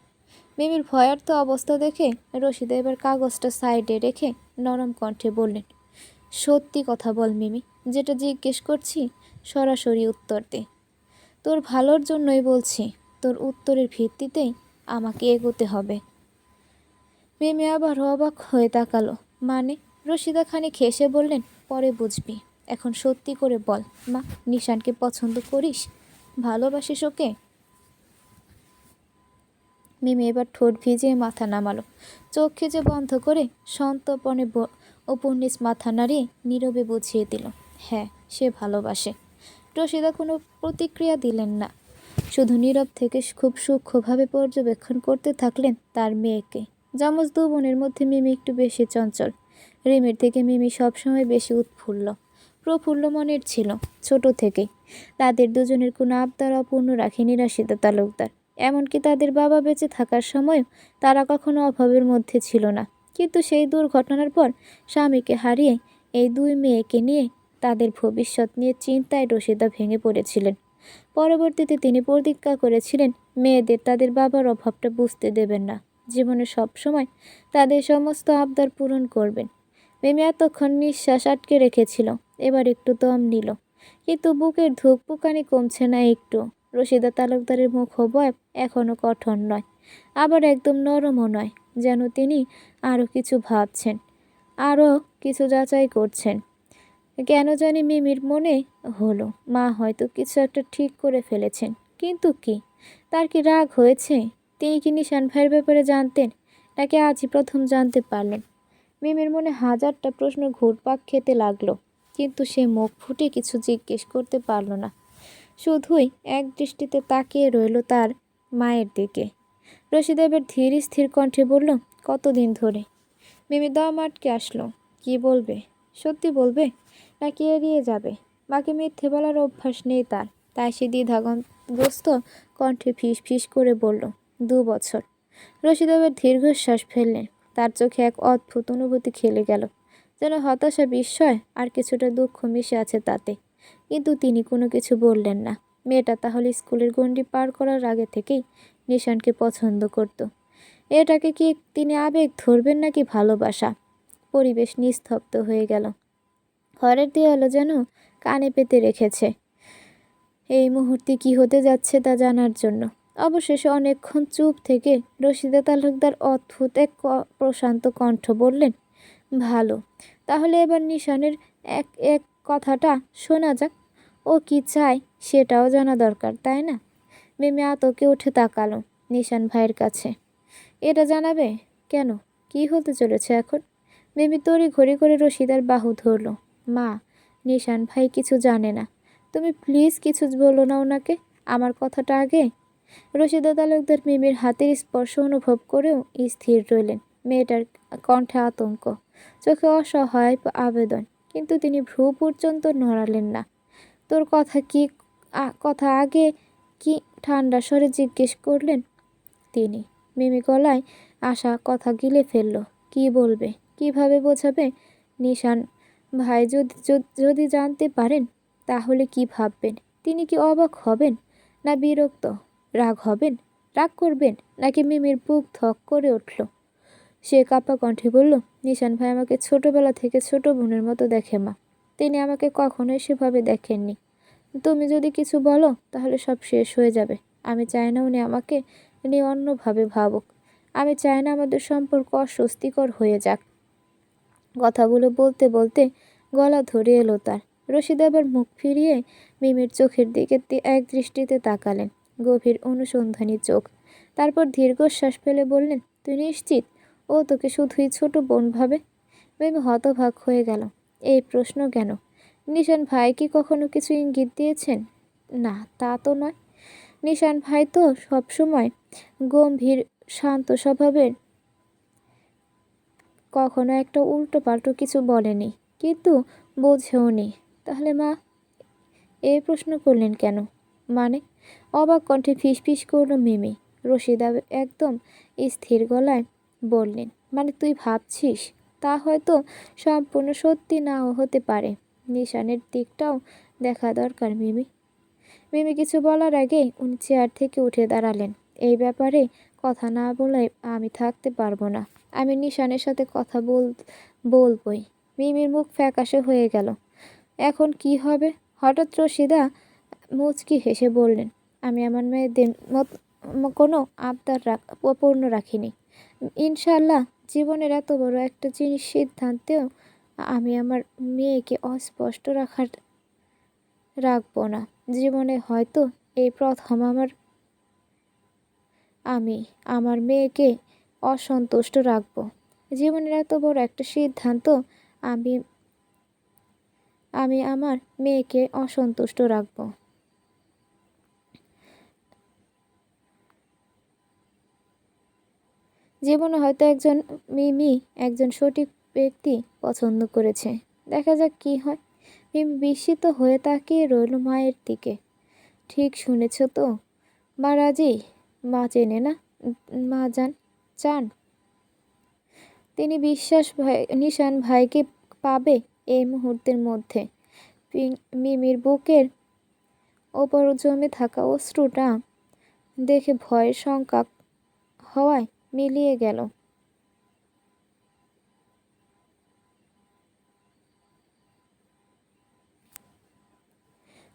A: মিমির ভয়ার্থ অবস্থা দেখে রশিদা এবার কাগজটা সাইডে রেখে নরম কণ্ঠে বললেন, সত্যি কথা বল মিমি, যেটা জিজ্ঞেস করছি সরাসরি উত্তর দে। তোর ভালোর জন্যই বলছি, তোর উত্তরের ভিত্তিতেই আমাকে এগোতে হবে। মিমি আবার অবাক হয়ে তাকালো। মানে? রশিদা খানিক হেসে বললেন, পরে বুঝবি, এখন সত্যি করে বল মা, নিশানকে পছন্দ করিস? ভালোবাসিস ওকে? মিমি এবার ঠোঁট ভিজিয়ে মাথা নামালো, চোখ খিজে বন্ধ করে সন্তর্পণে উপন্যাস মাথা নাড়িয়ে নীরবে বুঝিয়ে দিল, হ্যাঁ, সে ভালোবাসে। রশিদা কোনো প্রতিক্রিয়া দিলেন না, শুধু নীরব থেকে খুব সূক্ষ্মভাবে পর্যবেক্ষণ করতে থাকলেন তার মেয়েকে। যমজ দু বোনের মধ্যে মিমি একটু বেশি চঞ্চল। রিমির থেকে মিমি সবসময় বেশি প্রফুল্ল মনের ছিল ছোট থেকেই। তাদের দুজনের কোনো আবদার অপূর্ণ রাখেনি রাশিদা তালুকদার। এমনকি তাদের বাবা বেঁচে থাকার সময়ও তারা কখনো অভাবের মধ্যে ছিল না। কিন্তু সেই দুর্ঘটনার পর স্বামীকে হারিয়ে এই দুই মেয়েকে নিয়ে তাদের ভবিষ্যৎ নিয়ে চিন্তায় রশিদা ভেঙে পড়েছিলেন। পরবর্তীতে তিনি প্রতিজ্ঞা করেছিলেন মেয়েদের তাদের বাবার অভাবটা বুঝতে দেবেন না, জীবনে সবসময় তাদের সমস্ত আবদার পূরণ করবেন। মিমি এতক্ষণ নিঃশ্বাস আটকে রেখেছিল, এবার একটু দম নিল, কিন্তু বুকের ধুকপুকানি কমছে না একটু। রশিদা তালুকদারের মুখোভাব এখনও কঠোর নয়, আবার একদম নরমও নয়, যেন তিনি আরও কিছু ভাবছেন, আরও কিছু যাচাই করছেন। কেন জানি মিমির মনে হলো মা হয়তো কিছু একটা ঠিক করে ফেলেছেন। কিন্তু কি? তার কি রাগ হয়েছে? তিনি কি নিশান ভাইয়ের ব্যাপারে জানতেন, নাকি আজই প্রথম জানতে পারলেন? মিমির মনে হাজারটা প্রশ্ন ঘুরপাক খেতে লাগলো, কিন্তু সে মুখ ফুটে কিছু জিজ্ঞেস করতে পারল না। শুধুই এক দৃষ্টিতে তাকিয়ে রইল তার মায়ের দিকে। রশিদা এবার ধীর স্থির কণ্ঠে বলল, কতদিন ধরে? মিমি দম আটকে আসলো। কি বলবে? সত্যি বলবে নাকি এড়িয়ে যাবে? মাকে মিথ্যে বলার অভ্যাস নেই তার, তাই সে দ্বিধাগ্রস্ত কণ্ঠে ফিস ফিস করে বলল, 2 বছর। রশিদা এবার দীর্ঘশ্বাস ফেললেন। তার চোখে এক অদ্ভুত অনুভূতি খেলে গেল, যেন হতাশা, বিস্ময় আর কিছুটা দুঃখ মিশে আছে তাতে। কিন্তু তিনি কোনো কিছু বললেন না। মেয়েটা তাহলে স্কুলের গণ্ডি পার করার আগে থেকেই নিশানকে পছন্দ করত। এটাকে কি তিনি আবেগ ধরবেন নাকি ভালোবাসা? পরিবেশ নিস্তব্ধ হয়ে গেল। ঘরের দেয়ালও যেন কানে পেতে রেখেছে এই মুহূর্তে কি হতে যাচ্ছে তা জানার জন্য। অবশেষে অনেকক্ষণ চুপ থেকে রশিদা তালুকদার অদ্ভুত এক প্রশান্ত কণ্ঠ বললেন, ভালো, তাহলে এবার নিশানের এক এক কথাটা শোনা যাক। ও কি চায় সেটাও জানা দরকার, তাই না? মিমি আতকে উঠে তাকালো নিশান ভাইয়ের কাছে। এটা জানাবে? কেন? কি হতে চলেছে এখন? মিমি তড়ি ঘড়ি করে রশিদার বাহু ধরল। মা, নিশান ভাই কিছু জানে না, তুমি প্লিজ কিছু বলো না ওনাকে, আমার কথাটা আগে। রশিদা তালুকদার মিমির হাতের স্পর্শ অনুভব করেও স্থির রইলেন। মেয়েটার কণ্ঠে আতঙ্ক, চোখে অসহায় আবেদন, কিন্তু তিনি ভ্রু পর্যন্ত নড়ালেন না। তোর কথা আগে কি, ঠান্ডা স্বরে জিজ্ঞেস করলেন তিনি। মিমি গলায় আসা কথা গিলে ফেলল। কি বলবে, কিভাবে বোঝাবে? নিশান ভাই যদি জানতে পারেন তাহলে কি ভাববেন? তিনি কি অবাক হবেন, না বিরক্ত? রাগ হবেন, রাগ করবেন, নাকি? মিমির বুক ধক করে উঠল। সে কাঁপা কণ্ঠে বলল, নিশান ভাই আমাকে ছোটবেলা থেকে ছোট বোনের মতো দেখে মা। তিনি আমাকে কখনোই সেভাবে দেখেননি। তুমি যদি কিছু বলো তাহলে সব শেষ হয়ে যাবে। আমি চাই না উনি আমাকে নিয়ে অন্যভাবে ভাবুক। আমি চাই না আমাদের সম্পর্ক অস্বস্তিকর হয়ে যাক। কথাগুলো বলতে বলতে গলা ধরে এলো তার। রশিদ আবার মুখ ফিরিয়ে মিমির চোখের দিকে এক দৃষ্টিতে তাকালেন, গভীর অনুসন্ধানী চোখ। তারপর দীর্ঘশ্বাস ফেলে বললেন, তুই নিশ্চিত ও তোকে শুধুই ছোট বোন ভাবে? মিমি হতবাক হয়ে গেল। এই প্রশ্ন কেন? নিশান ভাই কি কখনো কিছু ইঙ্গিত দিয়েছেন? না, তা তো নয়। নিশান ভাই তো সবসময় গম্ভীর শান্ত স্বভাবের, কখনো একটা উল্টো পাল্টো কিছু বলেনি, কিন্তু বোঝেও নি। তাহলে মা এই প্রশ্ন করলেন কেন? মানে? অবাক কণ্ঠে ফিসফিস করল মিমি। রশিদা একদম স্থির গলায় বললেন, মানে তুই ভাবছিস তা হয়তো সম্পূর্ণ সত্যি নাও হতে পারে। নিশানের দিকটাও দেখা দরকার মিমি। মিমি কিছু বলার আগেই উনি চেয়ার থেকে উঠে দাঁড়ালেন। এই ব্যাপারে কথা না বলে আমি থাকতে পারবো না। আমি নিশানের সাথে কথা বলবই। মিমির মুখ ফ্যাকাশে হয়ে গেল। এখন কি হবে? হঠাৎ রশিদা মুচকি হেসে বললেন, আমি আমার মেয়েদের কোনো আবদার পূর্ণ রাখিনি। ইনশাল্লাহ জীবনের এত বড় একটা জিনিস সিদ্ধান্তেও আমি আমার মেয়েকে অস্পষ্ট রাখবো না। জীবনে হয়তো এই প্রথম আমি আমার মেয়েকে অসন্তুষ্ট রাখবো। জীবনের এত বড় একটা সিদ্ধান্ত আমি আমি আমার মেয়েকে অসন্তুষ্ট রাখবো। জীবনে হয়তো মিমি একজন সঠিক ব্যক্তি পছন্দ করেছে। দেখা যাক কি হয়। মিমি বিস্মিত হয়ে তাকিয়ে রইল মায়ের দিকে। ঠিক শুনেছ তো? মা রাজি? মা চেনে না? মা চান তিনি নিশান ভাইকে পাবে এই মুহূর্তের মধ্যে। মিমির বুকের ওপর জমে থাকা অশ্রুটা দেখে ভয়ের শঙ্কা হওয়ায় মিলিয়ে গেল।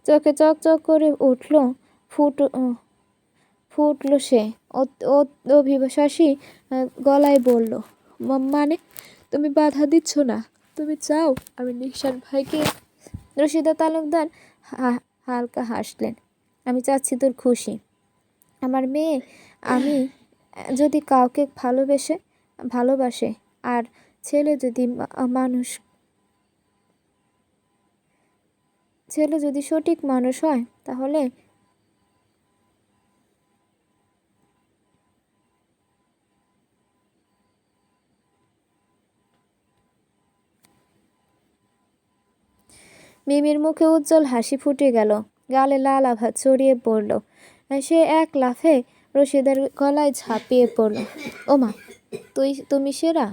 A: চোখে চকচক করে ফুটল সে। অভিবাসী গলায় বলল, মানে তুমি বাধা দিচ্ছ না? তুমি চাও আমি নিশান ভাইকে? রশিদা তালুকদার হালকা হাসলেন। আমি চাচ্ছি তোর খুশি। আমার মেয়ে আমি যদি কাউকে ভালোবাসে, আর ছেলে যদি সঠিক মানুষ হয়, তাহলে মিমির মুখে উজ্জ্বল হাসি ফুটে গেল, গালে লাল আভা ছড়িয়ে পড়ল। সে এক লাফে রশিদের গলায় ঝাঁপিয়ে পড়ল। ওমা, তুমি সেরা।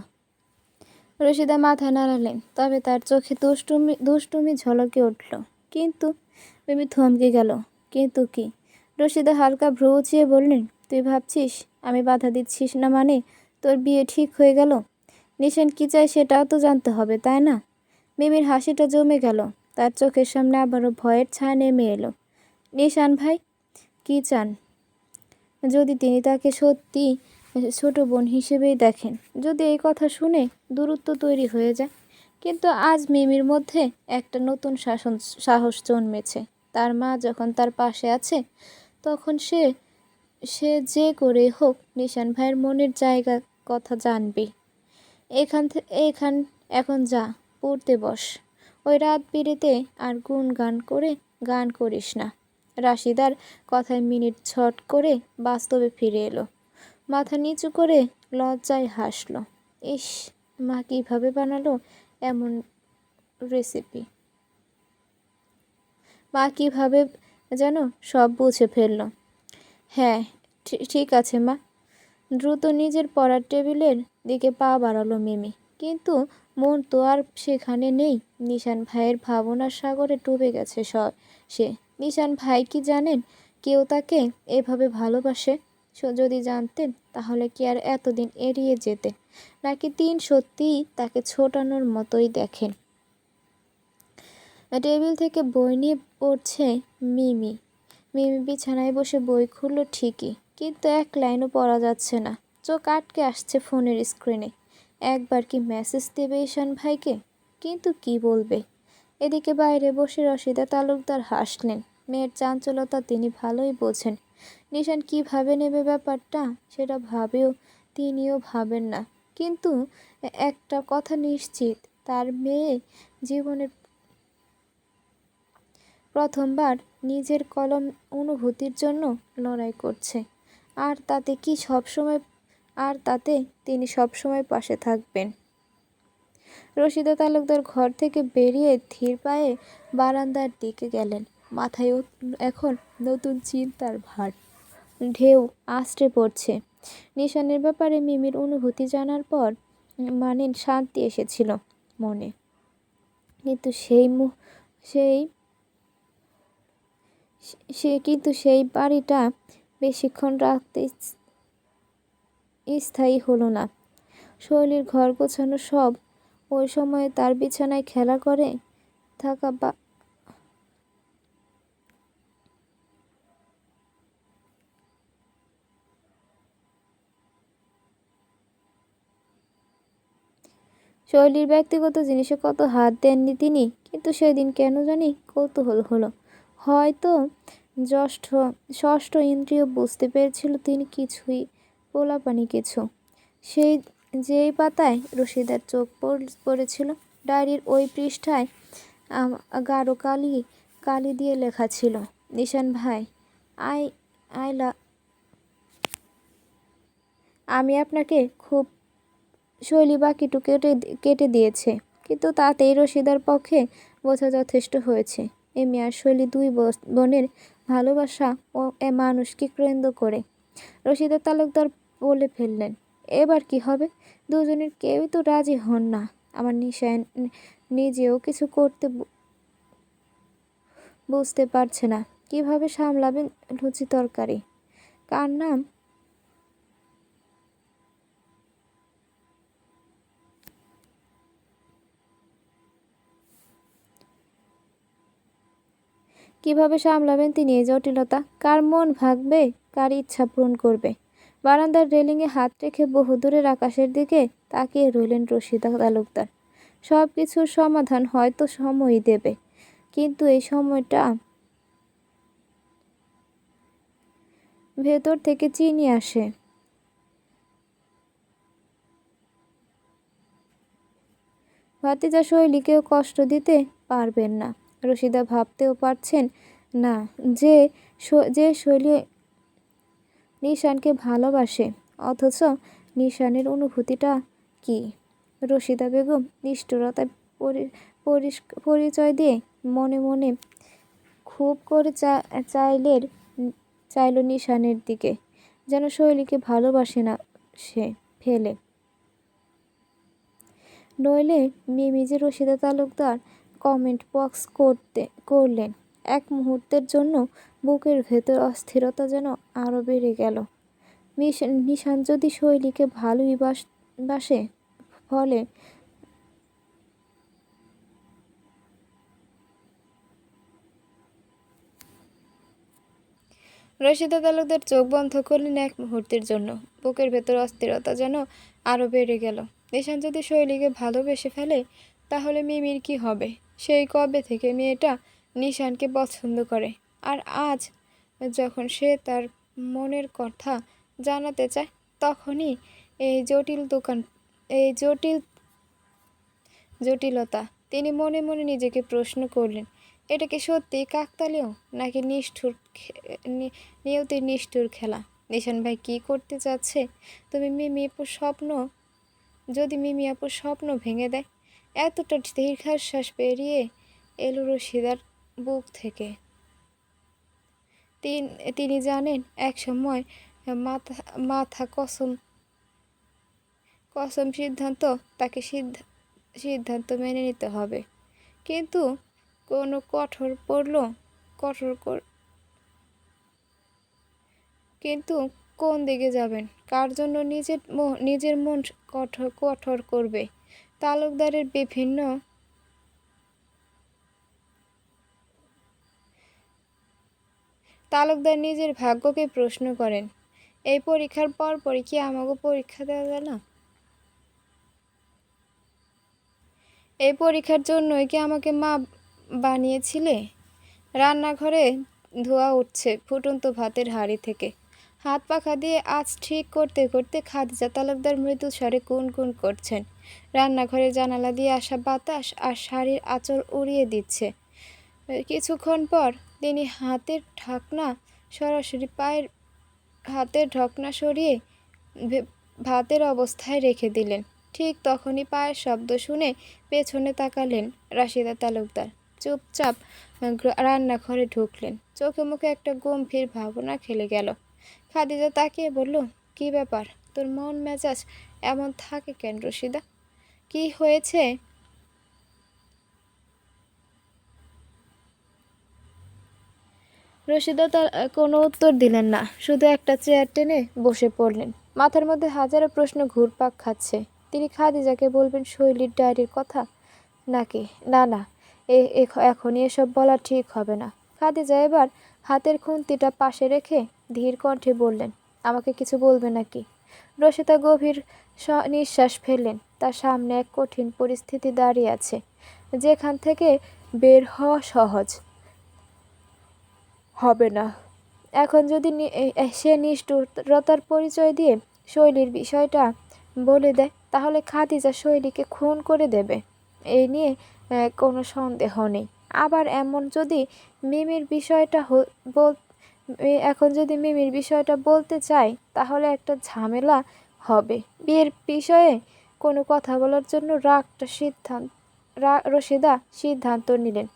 A: রশিদা মাথা নাড়ালেন, তবে তার চোখে দুষ্টুমি ঝলকে উঠল। কিন্তু মিমি থমকে গেল। কিন্তু কি? রশিদা হালকা ভ্রু উঁচিয়ে বললেন, তুই ভাবছিস আমি বাধা দিচ্ছিস না মানে তোর বিয়ে ঠিক হয়ে গেল? নিশান কি চায় সেটাও তো জানতে হবে, তাই না? মিমির হাসিটা জমে গেল। তার চোখের সামনে আবারও ভয়ের ছায়া নেমে এলো। নিশান ভাই কি চান? যদি তিনি তাকে সত্যি ছোট বোন হিসেবেই দেখেন, যদি এই কথা শুনে দূরত্ব তৈরি হয়ে যায়। কিন্তু আজ মিমির মধ্যে একটা নতুন সাহস জন্মেছে। তার মা যখন তার পাশে আছে, তখন সে যে করে হোক নিশান ভাইয়ের মনের জায়গা কথা জানবে। এখন যা, পড়তে বস। ওই রাত বিরেতে আর গুনগান করে গান করিস না। রাশিদার কথায় মিনিট ছট করে বাস্তবে ফিরে এলো। মাথা নিচু করে লজ্জায় হাসল। ইস, মা কীভাবে বানালো এমন রেসিপি! মা কীভাবে যেন সব বুঝে ফেলল। হ্যাঁ, ঠিক আছে মা। দ্রুত নিজের পড়ার টেবিলের দিকে পা বাড়ালো মিমি। কিন্তু মন তো আর সেখানে নেই। নিশান ভাইয়ের ভাবনার সাগরে ডুবে গেছে সে। নিশান ভাই কি জানেন কেউ তাকে এভাবে ভালোবাসে? যদি জানতেন তাহলে কি আর এতদিন এড়িয়ে যেতেন, নাকি তিন সত্যিই তাকে ছোটানোর মতোই দেখেন? টেবিল থেকে বই নিয়ে পড়ছে মিমি। মিমি বিছানায় বসে বই খুলল ঠিকই, কিন্তু এক লাইনও পড়া যাচ্ছে না। চোখ আটকে আসছে ফোনের স্ক্রিনে। একবার কি মেসেজ দেবে ঈশান ভাইকে? কিন্তু কি বলবে? এদিকে বাইরে বসে রশিদা তালুকদার হাসলেন। মেয়ের চাঞ্চলতা তিনি ভালোই বোঝেন। নিশান কিভাবে নেবে ব্যাপারটা সেটা তিনিও ভাবেন না। কিন্তু একটা কথা নিশ্চিত, তার মেয়ে জীবনের প্রথমবার নিজের কলম অনুভূতির জন্য লড়াই করছে। আর তাতে তিনি সবসময় পাশে থাকবেন। রশিদা তালুকদার ঘর থেকে বেরিয়ে ধীর পায়ে বারান্দার দিকে গেলেন। মাথায় এখন নতুন চিন্তার ভার ঢেউ আছড়ে পড়ছে। নিশানের ব্যাপারে মিমির অনুভূতি জানার পর শান্তি এসেছিল মনে। কিন্তু সেই বাড়িটা বেশিক্ষণ রাখতে স্থায়ী হলো না। শৈলীর ঘর গোছানো সব ওই সময়ে তার বিছানায় খেলা করে থাকা শৈলীর ব্যক্তিগত জিনিসে কত হাত দেননি তিনি। কিন্তু সেদিন কেন জানি কৌতূহল হলো। হয়তো ষষ্ঠ ইন্দ্রিয় বুঝতে পেরেছিল তিনি কিছুই পোলাপানি কিছু। যেই পাতায় রশিদার চোখ পড়েছিল, ডায়েরির ওই পৃষ্ঠায় গাঢ় কালি দিয়ে লেখা ছিল, নিশান ভাই, আমি আপনাকে খুব। শৈলী বাকিটু কেটে দিয়েছে, কিন্তু তাতেই রশিদার পক্ষে বোঝা যথেষ্ট হয়েছে এমি আর শৈলী দুই বোনের ভালোবাসা ও মানুষকে কেন্দ্র করে। রশিদা তালুকদার বলে ফেললেন, এবার কি হবে? দুজনের কেউই তো রাজি হন না। আমার নিশান নিজেও কিছু করতে বুঝতে পারছে না কিভাবে সামলাবেন লুচি তরকারি। কার নাম কিভাবে সামলাবেন তিনি এই জটিলতা? কার মন ভাগবে, কার ইচ্ছা পূরণ করবে? বারান্দার রেলিংয়ে হাত রেখে বহুদূরের আকাশের দিকে তাকিয়ে রইলেন রশিদা তালুকদার। সব কিছুর সমাধান হয়তো সময়ই দেবে, কিন্তু এই সময়টা ভেতর থেকে চিনি আসে। ভাতিজা শৈলীকেও কষ্ট দিতে পারবেন না। রশিদা ভাবতেও পারছেন না যে শৈলী নিশানকে ভালোবাসে, অথচ নিশানের অনুভূতিটা কি? রশিদা বেগম নিষ্ঠুরতার পরিচয় দিয়ে মনে মনে খুব করে চাইল নিশানের দিকে, যেন শৈলীকে ভালোবাসে না সে ফেলে। নইলে মিমি যে রশিদা তালুকদার কমেন্ট বক্স করলেন। এক মুহূর্তের জন্য বুকের ভেতর অস্থিরতা যেন আরও বেড়ে গেল। নিশান যদি শৈলীকে ভালোই বাসে, ফলে রশিদা তালুকদার চোখ বন্ধ করলেন এক মুহূর্তের জন্য। বুকের ভেতর অস্থিরতা যেন আরও বেড়ে গেল। নিশান যদি শৈলীকে ভালোবেসে ফেলে, তাহলে মিমির কি হবে? সেই কবে থেকে মেয়েটা নিশানকে পছন্দ করে, আর আজ যখন সে তার মনের কথা জানাতে চায়, তখনই এই জটিলতা। তিনি মনে মনে নিজেকে প্রশ্ন করলেন, এটা কি সত্যি কাকতালীয় নাকি নিয়তির নিষ্ঠুর খেলা? নিশান ভাই কি করতে চাচ্ছে? তুমি মিমি আপুর স্বপ্ন যদি মিমি আপুর স্বপ্ন ভেঙে দেয়? এতটা দীর্ঘশ্বাস পেরিয়ে এলো রশিদার বুক থেকে। তিনি জানেন এক সময় মাথা মাথা কসম কসম সিদ্ধান্ত তাকে সিদ্ধান্ত মেনে নিতে হবে, কিন্তু কোনো কিন্তু কোন দিকে যাবেন? কার জন্য নিজের মন কঠোর কঠোর করবে? তালুকদারের বিভিন্ন তালুকদার নিজের ভাগ্যকে প্রশ্ন করেন। এই পরীক্ষার পরপরই কি আমাকে পরীক্ষা দেওয়া যায় না? এই পরীক্ষার জন্যই কি আমাকে মা বানিয়েছিলে? রান্নাঘরে ধোঁয়া উঠছে ফুটন্ত ভাতের হাঁড়ি থেকে। হাত পাখা দিয়ে আঁচ ঠিক করতে করতে খাদিজা তালুকদার মৃদু স্বরে গুনগুন করছেন। রান্নাঘরের জানালা দিয়ে আসা বাতাস আর শাড়ির আঁচল উড়িয়ে দিচ্ছে। কিছুক্ষণ পর তিনি হাতের ঢকনা সরিয়ে ভাতের অবস্থায় রেখে দিলেন। ঠিক তখনই পায়ের শব্দ শুনে পেছনে তাকালেন রাশিদা তালুকদার। চুপচাপ রান্নাঘরে ঢুকলেন। চোখে মুখে একটা গম্ভীর ভাবনা খেলে গেল। খাদিজা তাকিয়ে বলল, কি ব্যাপার? তোর মন মেজাজ এমন থাকে কেন রশিদা? কি হয়েছে? রশিদা তার কোনো উত্তর দিলেন না, শুধু একটা চেয়ার টেনে বসে পড়লেন। মাথার মধ্যে হাজারো প্রশ্ন ঘুরপাক খাচ্ছে। তিনি খাদিজাকে বলবেন শৈলীর ডায়েরির কথা নাকি না, এখনই এসব বলা ঠিক হবে না। খাদিজা এবার হাতের খুন্তিটা পাশে রেখে ধীর কণ্ঠে বললেন, আমাকে কিছু বলবে নাকি? রশিদা গভীর নিঃশ্বাস ফেললেন। তার সামনে এক কঠিন পরিস্থিতি দাঁড়িয়ে আছে, যেখান থেকে বের হওয়া সহজ হবে না। এখন যদি সে নিষ্ঠুরতার পরিচয় দিয়ে শৈলীর বিষয়টা বলে দেয়, তাহলে খাদিজা শৈলীকে খুন করে দেবে, এই নিয়ে কোনো সন্দেহ নেই। আবার এখন যদি মিমির বিষয়টা বলতে চাই, তাহলে একটা ঝামেলা হবে। বিয়ের বিষয়ে কোনো কথা বলার জন্য রশিদা সিদ্ধান্ত নিলেন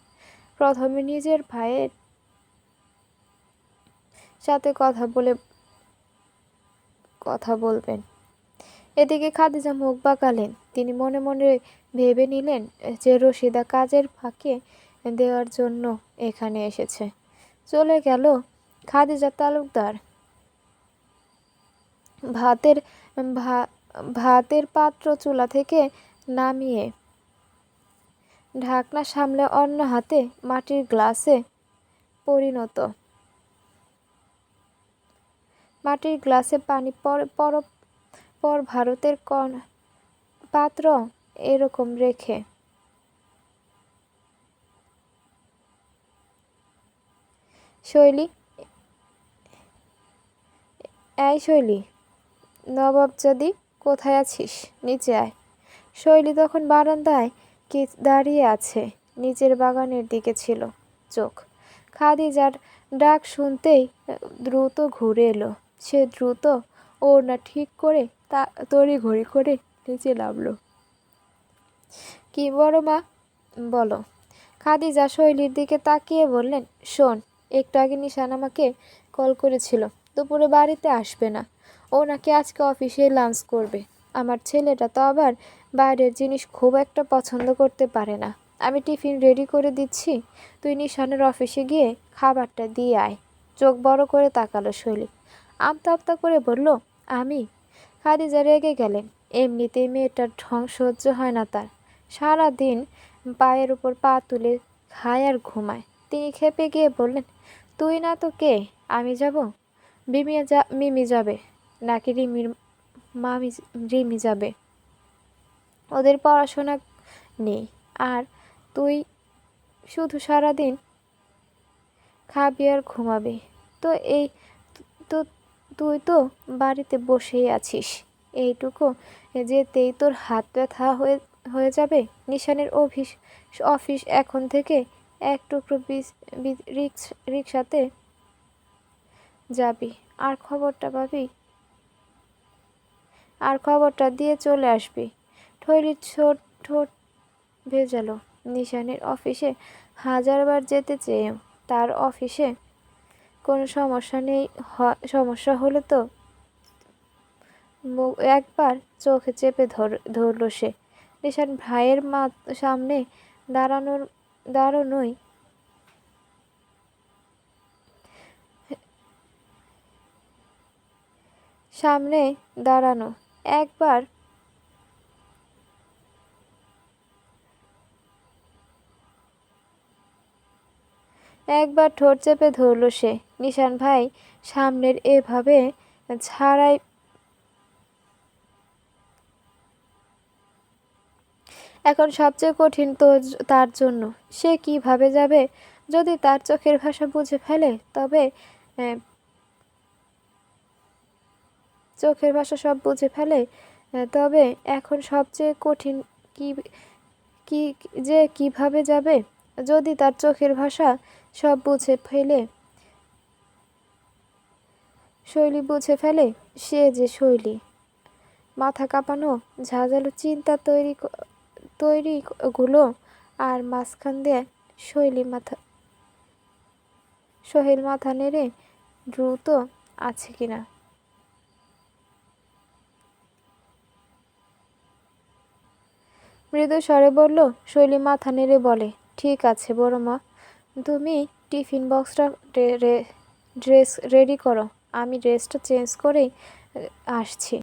A: প্রথমে নিজের ভাইয়ের সাথে কথা বলবেন। এদিকে খাদিজা মুখ বাঁকালেন। তিনি মনে মনে ভেবে নিলেন যে রশিদা কাজের ফাঁকে দেওয়ার জন্য এখানে এসেছে। চলে গেল খাদিজা তালুকদার ভাতের পাত্র চুলা থেকে নামিয়ে ঢাকনা সামলে অন্য হাতে মাটির গ্লাসে পানি পর ভারতের পাত্র এরকম রেখে। শৈলী, নবাবজাদি কোথায় আছিস? নিচে আয়। শৈলী তখন বারান্দায় দাঁড়িয়ে আছে। নিচের বাগানের দিকে ছিল চোখ। খাদিজার ডাক শুনতেই দ্রুত ঘুরে এলো। সে দ্রুত ওড়না ঠিক করে তড়িঘড়ি করে নিচে নামলো। কি বড় মা, বলো। খাদিজা শৈলীর দিকে তাকিয়ে বললেন, শোন, একটু আগে নিশান আমাকে কল করেছিল, দুপুরে বাড়িতে আসবে না। ও নাকি আজকে অফিসে লাঞ্চ করবে। আমার ছেলেটা তো আবার বাইরের জিনিস খুব একটা পছন্দ করতে পারে না। আমি টিফিন রেডি করে দিচ্ছি, তুই নিশানের অফিসে গিয়ে খাবারটা দিয়ে আয়। চোখ বড় করে তাকালো শৈলী। আমতা আমতা করে বলল, আমি? খাদিজা রেগে গেলেন। এমনিতেই মেয়েটার ঢং সহ্য হয় না তার। সারাদিন পায়ের উপর পা তুলে খায় আর ঘুমায়। তিনি খেপে গিয়ে বললেন, তুই না তো কে? আমি যাব? মিমি যাবে নাকি রিমি যাবে? ওদের পড়াশোনা নেই, আর তুই শুধু সারাদিন খাবি আর ঘুমাবি। তো তুই তো বাড়িতে বসেই আছিস। এইটুকু যেতেই তোর হাত ব্যথা হয়ে যাবে। নিশানের অফিস এখন থেকে এক টুকরো রিক্সাতে যাবি আর খবরটা দিয়ে চলে আসবি। ঠৈলির ঠোঁট ভেজালো। নিশানের অফিসে হাজারবার যেতে চেয়েও তার অফিসে কোনো সমস্যা নেই। সমস্যা হলে তো একবার চোখে চেপে ধরল সে। নিশান ভাইয়ের সামনে দাঁড়ানোই সামনে দাঁড়ানো একবার ঠোঁট চেপে ধরল সে। নিশান ভাই সামনের এভাবে ছাড়াই এখন সবচেয়ে কঠিন তো তার জন্য। সে কিভাবে যাবে? যদি তার চোখের ভাষা বুঝে ফেলে তবে চোখের ভাষা সব বুঝে ফেলে তবে এখন সবচেয়ে কঠিন কি যে কিভাবে যাবে। যদি তার চোখের ভাষা সব বুঝে ফেলে শৈলী বুঝে ফেলে, সে যে শৈলী মাথা কাঁপানো ঝাঁঝালো চিন্তা তৈরিগুলো আর মাঝখান দিয়ে সোহেল মাথা নেড়ে দ্রুত আছে কিনা। মৃদু স্বরে বলল। শৈলী মাথা নেড়ে বলে, ঠিক আছে বড় মা, তুমি টিফিন বক্সটা ড্রেস রেডি করো, আমি ড্রেসটা চেঞ্জ করেই আসছি।